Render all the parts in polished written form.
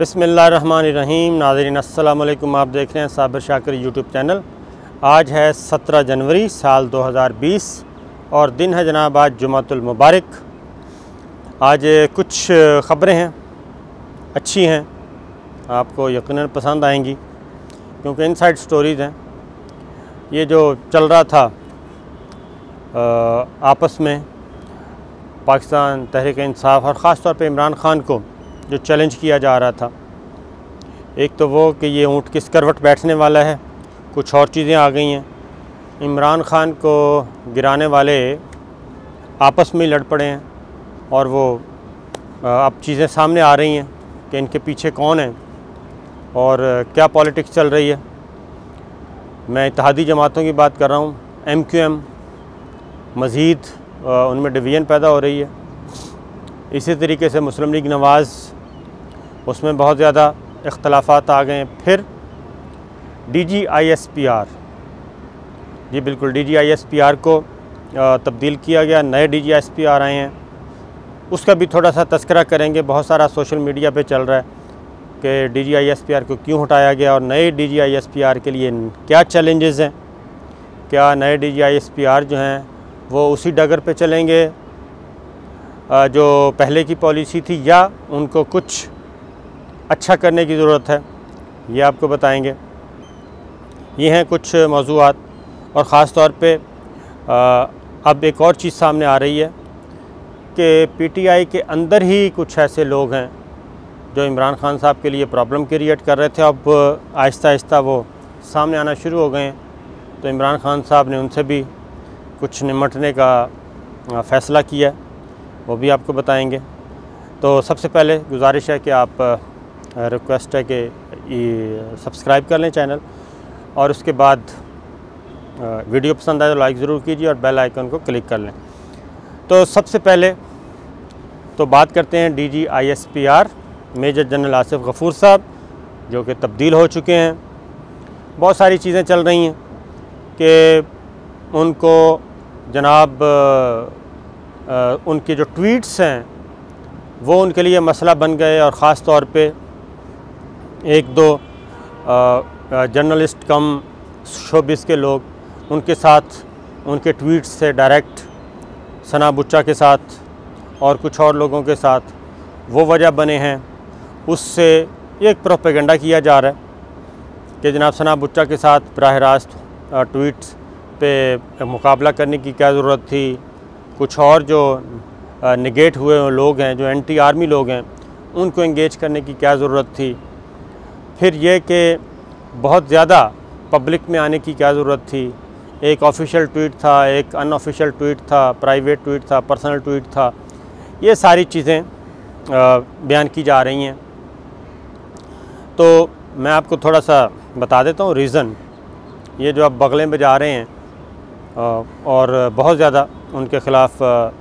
बिस्मिल्लाहिर्रहमानिर्रहीम। नाज़रीन अस्सलाम वालेकुम। आप देख रहे हैं साबिर शाकिर यूट्यूब चैनल। आज है 17 जनवरी साल 2020 और दिन है जनाब आज जुमातुल मुबारक। आज कुछ ख़बरें हैं, अच्छी हैं, आपको यकीनन पसंद आएंगी क्योंकि इनसाइड स्टोरीज़ हैं। ये जो चल रहा था आपस में पाकिस्तान तहरीक इंसाफ और ख़ास तौर पे इमरान ख़ान को जो चैलेंज किया जा रहा था, एक तो वो कि ये ऊँट किस करवट बैठने वाला है, कुछ और चीज़ें आ गई हैं। इमरान ख़ान को गिराने वाले आपस में लड़ पड़े हैं और वो अब चीज़ें सामने आ रही हैं कि इनके पीछे कौन है और क्या पॉलिटिक्स चल रही है। मैं इत्तेहादी जमातों की बात कर रहा हूँ। MQM मज़ीद उनमें डिवीज़न पैदा हो रही है। इसी तरीके से मुस्लिम लीग नवाज़, उसमें बहुत ज़्यादा इख्तलाफात आ गए हैं। फिर DGISPR, जी बिल्कुल DGISPR को तब्दील किया गया, नए DGISPR आए हैं। उसका भी थोड़ा सा तस्करा करेंगे। बहुत सारा सोशल मीडिया पे चल रहा है कि DGISPR को क्यों हटाया गया और नए DGISPR के लिए क्या चैलेंजेस हैं। क्या नए DGISPR जो हैं वो उसी डगर पे चलेंगे जो पहले की पॉलिसी थी, या उनको कुछ अच्छा करने की ज़रूरत है, ये आपको बताएंगे। ये हैं कुछ मौज़ूआत। और ख़ास तौर पे अब एक और चीज़ सामने आ रही है कि PTI के अंदर ही कुछ ऐसे लोग हैं जो इमरान ख़ान साहब के लिए प्रॉब्लम क्रिएट कर रहे थे। अब आहिस्ता आहिस्ता वो सामने आना शुरू हो गए हैं, तो इमरान ख़ान साहब ने उनसे भी कुछ निमटने का फ़ैसला किया है, वो भी आपको बताएंगे। तो सबसे पहले गुजारिश है कि आप रिक्वेस्ट है कि सब्सक्राइब कर लें चैनल, और उसके बाद वीडियो पसंद आए तो लाइक ज़रूर कीजिए और बेल आइकन को क्लिक कर लें। तो सबसे पहले तो बात करते हैं DGISPR major general Asif Ghafoor साहब, जो कि तब्दील हो चुके हैं। बहुत सारी चीज़ें चल रही हैं कि उनको जनाब उनके जो ट्वीट्स हैं वो उनके लिए मसला बन गए, और ख़ास तौर पे एक दो जर्नलिस्ट कम शोबिस के लोग उनके साथ उनके ट्वीट्स से डायरेक्ट सना बुच्चा के साथ और कुछ और लोगों के साथ वो वजह बने हैं। उससे एक प्रोपेगेंडा किया जा रहा है कि जनाब सना बुच्चा के साथ बराह रास्त ट्वीट्स पे मुकाबला करने की क्या ज़रूरत थी। कुछ और जो निगेट हुए लोग हैं, जो एंटी आर्मी लोग हैं, उनको एंगेज करने की क्या ज़रूरत थी। फिर ये कि बहुत ज़्यादा पब्लिक में आने की क्या ज़रूरत थी। एक ऑफिशियल ट्वीट था, एक अनऑफिशियल ट्वीट था, प्राइवेट ट्वीट था, पर्सनल ट्वीट था। ये सारी चीज़ें बयान की जा रही हैं। तो मैं आपको थोड़ा सा बता देता हूँ रीज़न। ये जो अब बगलें बजा रहे हैं और बहुत ज़्यादा उनके ख़िलाफ़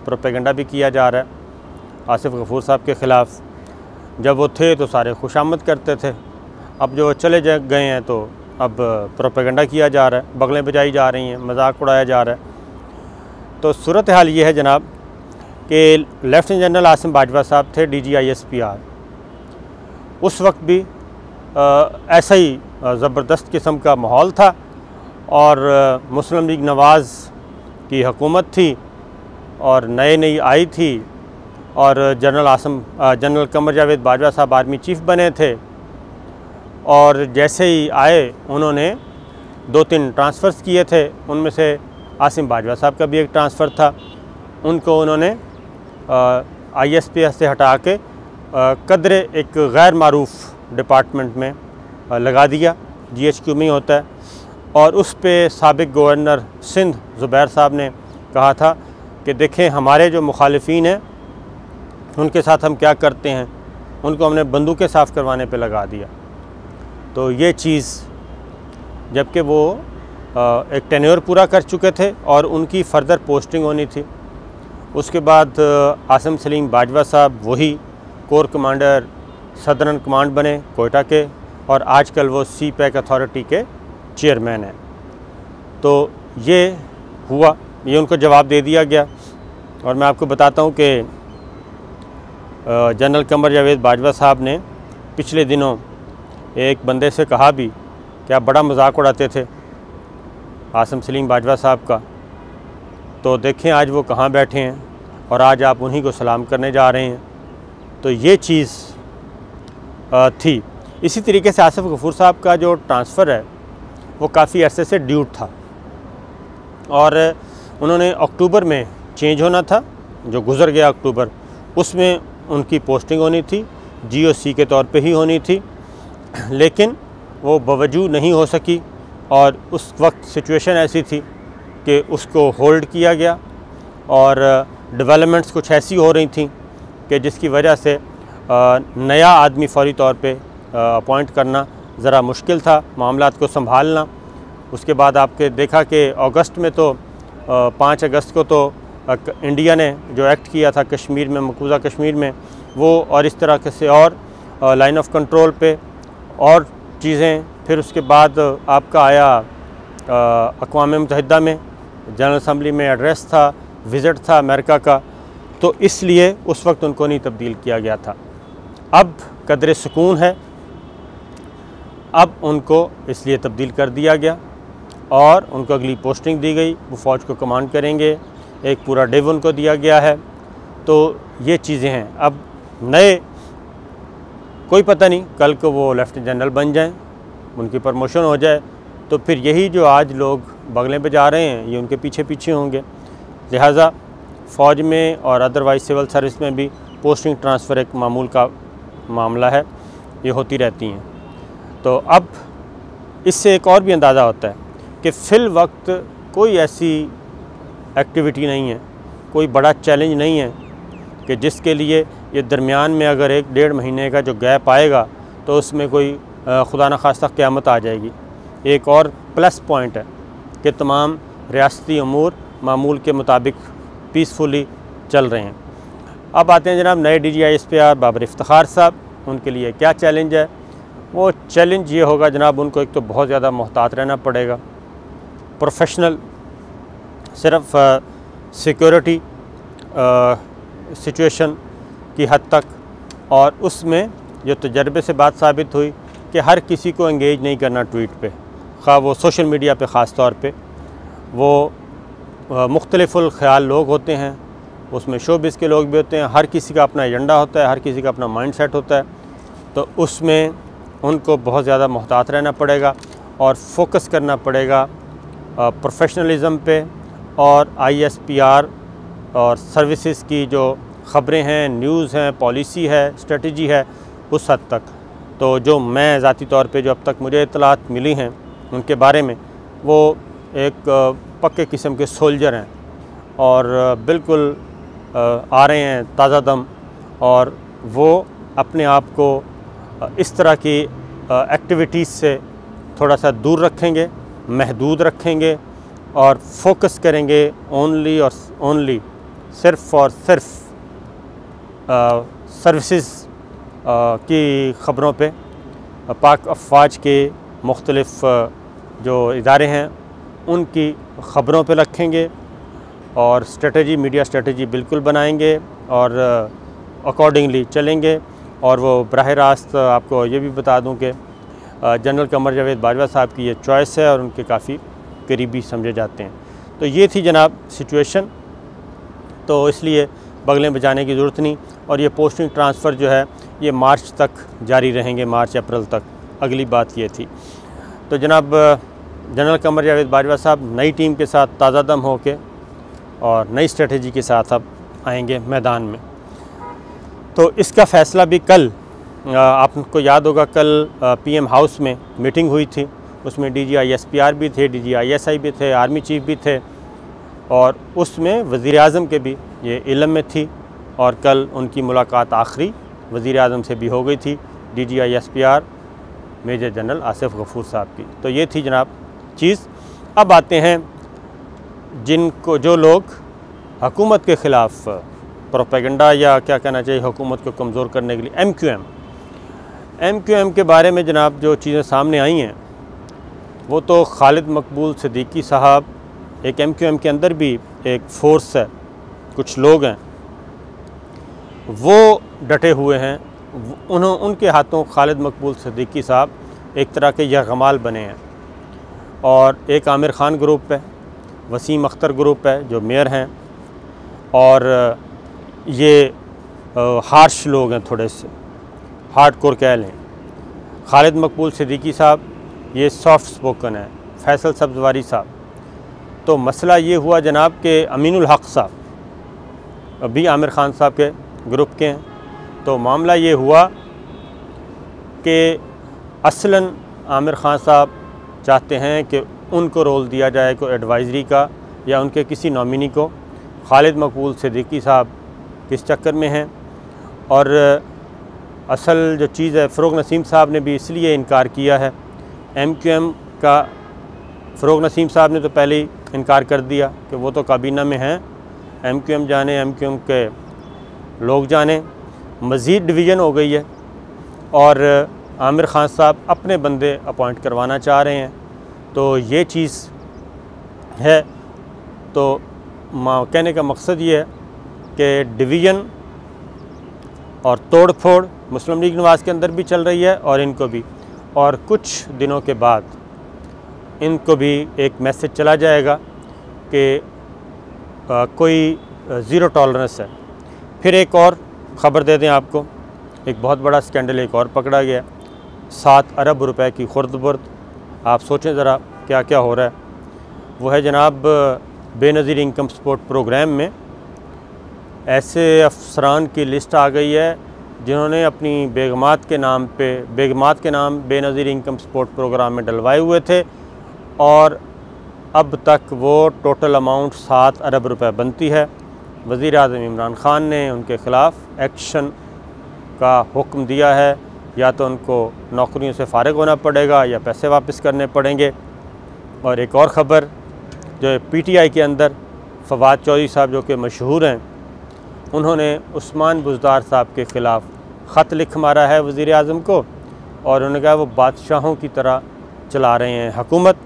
प्रोपेगेंडा भी किया जा रहा है। आसिफ गफूर साहब के ख़िलाफ़ जब वो थे तो सारे खुशामद करते थे, अब जो चले गए हैं तो अब प्रोपेगेंडा किया जा रहा है, बगलें बजाई जा रही हैं, मजाक उड़ाया जा रहा है। तो सूरत हाल ये है जनाब कि लेफ्टिनेंट जनरल आसिम बाजवा साहब थे DGISPR। उस वक्त भी ऐसा ही ज़बरदस्त किस्म का माहौल था और मुस्लिम लीग नवाज़ की हुकूमत थी और नई आई थी, और जनरल कमर जावेद बाजवा साहब आर्मी चीफ़ बने थे। और जैसे ही आए उन्होंने 2-3 ट्रांसफ़र्स किए थे, उनमें से आसिम बाजवा साहब का भी एक ट्रांसफ़र था। उनको उन्होंने ISPS से हटा के कदरे एक गैर मारूफ डिपार्टमेंट में लगा दिया, GHQ में ही होता है। और उस पे साबिक गवर्नर सिंध ज़ुबैर साहब ने कहा था कि देखें हमारे जो मुखालिफिन हैं उनके साथ हम क्या करते हैं, उनको हमने बंदूकें साफ़ करवाने पे लगा दिया। तो ये चीज़, जबकि वो एक टेन्योर पूरा कर चुके थे और उनकी फ़र्दर पोस्टिंग होनी थी। उसके बाद आसिम सलीम बाजवा साहब वही कोर कमांडर सदर्न कमांड बने कोयटा के, और आजकल वो CPAC अथॉरिटी के चेयरमैन हैं। तो ये हुआ, ये उनको जवाब दे दिया गया। और मैं आपको बताता हूँ कि जनरल कमर जावेद बाजवा साहब ने पिछले दिनों एक बंदे से कहा भी कि आप बड़ा मजाक उड़ाते थे आसिम सलीम बाजवा साहब का, तो देखें आज वो कहाँ बैठे हैं और आज आप उन्हीं को सलाम करने जा रहे हैं। तो ये चीज़ थी। इसी तरीके से आसिफ गफूर साहब का जो ट्रांसफ़र है वो काफ़ी अरसे से ड्यूट था और उन्होंने अक्टूबर में चेंज होना था, जो गुज़र गया अक्टूबर, उसमें उनकी पोस्टिंग होनी थी, GOC के तौर पे ही होनी थी, लेकिन वो बावजूद नहीं हो सकी और उस वक्त सिचुएशन ऐसी थी कि उसको होल्ड किया गया और डेवलपमेंट्स कुछ ऐसी हो रही थी कि जिसकी वजह से नया आदमी फौरी तौर पे अपॉइंट करना ज़रा मुश्किल था, मामलात को संभालना। उसके बाद आपके देखा कि अगस्त में तो 5 अगस्त को तो इंडिया ने जो एक्ट किया था कश्मीर में, मकबूजा कश्मीर में, वो और इस तरह से और लाइन ऑफ कंट्रोल पे और चीज़ें। फिर उसके बाद आपका आया अक़वाम मुत्तहिदा में जनरल असम्बली में एड्रेस था, विज़िट था अमेरिका का, तो इसलिए उस वक्त उनको नहीं तब्दील किया गया था। अब कदर सुकून है, अब उनको इसलिए तब्दील कर दिया गया और उनको अगली पोस्टिंग दी गई, वो फ़ौज को कमांड करेंगे, एक पूरा डिव उनको दिया गया है। तो ये चीज़ें हैं। अब नए कोई पता नहीं कल को वो लेफ्टिनेंट जनरल बन जाएं, उनकी प्रमोशन हो जाए, तो फिर यही जो आज लोग बगलें पे जा रहे हैं ये उनके पीछे पीछे होंगे। लिहाजा फ़ौज में और अदरवाइज़ सिविल सर्विस में भी पोस्टिंग ट्रांसफ़र एक मामूल का मामला है, ये होती रहती हैं। तो अब इससे एक और भी अंदाज़ा होता है कि फ़िल वक्त कोई ऐसी एक्टिविटी नहीं है, कोई बड़ा चैलेंज नहीं है कि जिसके लिए ये दरमियान में अगर 1-1.5 महीने का जो गैप आएगा तो उसमें कोई खुदा न खास्ता क़यामत आ जाएगी। एक और प्लस पॉइंट है कि तमाम रियासती अमूर मामूल के मुताबिक पीसफुली चल रहे हैं। अब आते हैं जनाब नए DGISPR बाबर इफ्तिखार साहब, उनके लिए क्या चैलेंज है। वो चैलेंज ये होगा जनाब, उनको एक तो बहुत ज़्यादा मोहतात रहना पड़ेगा, प्रोफेशनल, सिर्फ सिक्योरिटी सिचुएशन की हद तक, और उसमें जो तजर्बे से बात साबित हुई कि हर किसी को एंगेज नहीं करना ट्वीट पे, खा वो सोशल मीडिया पे ख़ास तौर पे। वो मुख्तलिफुल ख़याल लोग होते हैं, उसमें शोबिज़ के लोग भी होते हैं, हर किसी का अपना एजेंडा होता है, हर किसी का अपना माइंड सेट होता है। तो उसमें उनको बहुत ज़्यादा मोहतात रहना पड़ेगा और फोकस करना पड़ेगा प्रोफेशनलिज़म पे और ISPR और सर्विसेज की जो ख़बरें हैं, न्यूज़ हैं, पॉलिसी है, स्ट्रेटजी है, उस हद तक। तो जो मैं ज़ाती तौर पे जो अब तक मुझे इत्तलात मिली हैं उनके बारे में, वो एक पक्के किस्म के सोल्जर हैं और बिल्कुल आ रहे हैं ताज़ा दम, और वो अपने आप को इस तरह की एक्टिविटीज़ से थोड़ा सा दूर रखेंगे, महदूद रखेंगे और फोकस करेंगे ओनली और ओनली सिर्फ़ और सिर्फ सर्विसेज की ख़बरों पे। पाक अफवाज के मुख्तलिफ़ जो इदारे हैं उनकी ख़बरों पे रखेंगे और स्ट्रेटजी, मीडिया स्ट्रेटजी बिल्कुल बनाएंगे और अकॉर्डिंगली चलेंगे। और वो बराह रास्त आपको ये भी बता दूं कि जनरल कमर जावेद बाजवा साहब की ये चॉइस है और उनके काफ़ी करीबी समझे जाते हैं। तो ये थी जनाब सिचुएशन, तो इसलिए बगलें बजाने की ज़रूरत नहीं। और ये पोस्टिंग ट्रांसफ़र जो है ये मार्च तक जारी रहेंगे, मार्च अप्रैल तक। अगली बात ये थी। तो जनाब जनरल कमर जावेद बाजवा साहब नई टीम के साथ ताज़ा दम होके और नई स्ट्रेटजी के साथ अब आएंगे मैदान में। तो इसका फ़ैसला भी कल, आपको याद होगा कल PM हाउस में मीटिंग हुई थी, उसमें DGISPR भी थे, DGISI भी थे, आर्मी चीफ भी थे, और उसमें वज़ीर-ए-आज़म के भी ये इल्म में थी। और कल उनकी मुलाकात आखिरी वज़ीर-ए-आज़म से भी हो गई थी, DGISPR major general Asif Ghafoor साहब की। तो ये थी जनाब चीज़। अब आते हैं जिनको, जो लोग हुकूमत के ख़िलाफ़ प्रोपेगेंडा या क्या कहना चाहिए, हुकूमत को कमज़ोर करने के लिए MQM के बारे में जनाब जो चीज़ें सामने आई हैं वो तो खालिद मकबूल सिद्दीकी साहब, एक MQM के अंदर भी एक फ़ोर्स है, कुछ लोग हैं वो डटे हुए हैं उनके हाथों खालिद मकबूल सिद्दीकी साहब एक तरह के यरगमाल बने हैं। और एक आमिर ख़ान ग्रुप है, वसीम अख्तर ग्रुप है जो मेयर हैं, और ये हार्श लोग हैं, थोड़े से हार्ड कोर कह लें। खालिद मकबूल सिद्दीकी साहब ये सॉफ्ट स्पोकन है, फैसल सब्ज़वारी साहब। तो मसला ये हुआ जनाब के अमीनुल हक़ साहब अभी आमिर ख़ान साहब के ग्रुप के हैं। तो मामला ये हुआ कि असलन आमिर ख़ान साहब चाहते हैं कि उनको रोल दिया जाए कोई एडवाइज़री का या उनके किसी नॉमिनी को। खालिद मकबूल सिद्दीकी साहब किस चक्कर में हैं। और असल जो चीज़ है, फ़रोग़ नसीम साहब ने भी इसलिए इनकार किया है। MQM का फ़रोग़ नसीम साहब ने तो पहले ही इनकार कर दिया कि वो तो काबीना में हैं, MQM जाने, MQM के लोग जाने। मज़ीद डिवीज़न हो गई है और आमिर ख़ान साहब अपने बंदे अपॉइंट करवाना चाह रहे हैं। तो ये चीज़ है। तो कहने का मकसद ये है कि डिवीज़न और तोड़ फोड़ मुस्लिम लीग नवाज़ के अंदर भी चल रही है और इनको भी, और कुछ दिनों के बाद इनको भी एक मैसेज चला जाएगा कि कोई ज़ीरो टॉलरेंस है। फिर एक और ख़बर दे दें आपको, एक बहुत बड़ा स्कैंडल एक और पकड़ा गया, 7 अरब रुपए की खुर्द-बुर्द। आप सोचें ज़रा क्या क्या हो रहा है। वो है जनाब बेनज़ीर इनकम सपोर्ट प्रोग्राम में ऐसे अफसरान की लिस्ट आ गई है जिन्होंने अपनी बेगमात के नाम बेनज़ीर इनकम सपोर्ट प्रोग्राम में डलवाए हुए थे, और अब तक वो टोटल अमाउंट 7 अरब रुपए बनती है। वज़ीर आज़म इमरान ख़ान ने उनके ख़िलाफ़ एक्शन का हुक्म दिया है, या तो उनको नौकरियों से फ़ारिग होना पड़ेगा या पैसे वापस करने पड़ेंगे। और एक और ख़बर जो PTI के अंदर फवाद चौधरी साहब जो कि मशहूर हैं, उन्होंने उस्मान बुज़दार साहब के ख़िलाफ़ ख़त लिख मारा है वज़ीर आज़म को, और उन्होंने कहा वो बादशाहों की तरह चला रहे हैं हुकूमत।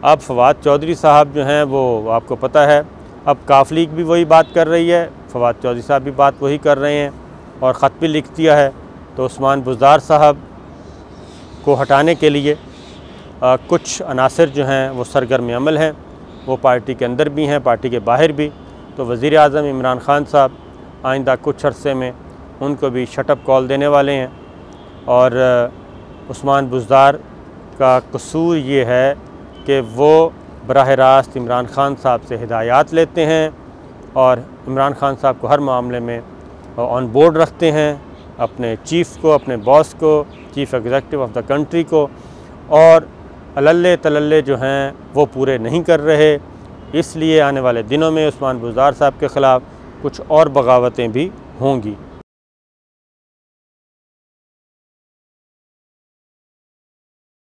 अब फवाद चौधरी साहब जो हैं वो आपको पता है, अब काफ लीग भी वही बात कर रही है, फवाद चौधरी साहब भी बात वही कर रहे हैं और ख़त भी लिख दिया है। तो उस्मान बुज़दार साहब को हटाने के लिए कुछ अनासर जो हैं वो सरगर्म अमल हैं, वो पार्टी के अंदर भी हैं, पार्टी के बाहर भी। तो वज़ीर आज़म इमरान ख़ान साहब आइंदा कुछ अरसे में उनको भी शटअप कॉल देने वाले हैं। और उस्मान बुज़दार का कसूर ये है कि वो बराह रास्त इमरान ख़ान साहब से हिदायत लेते हैं और इमरान ख़ान साहब को हर मामले में ऑन बोर्ड रखते हैं, अपने चीफ़ को, अपने बॉस को, chief executive of the country को, और अल्ले तलल्ले जो हैं वो पूरे नहीं कर रहे। इसलिए आने वाले दिनों में उस्मान बुज़दार साहब के ख़िलाफ़ कुछ और बगावतें भी होंगी।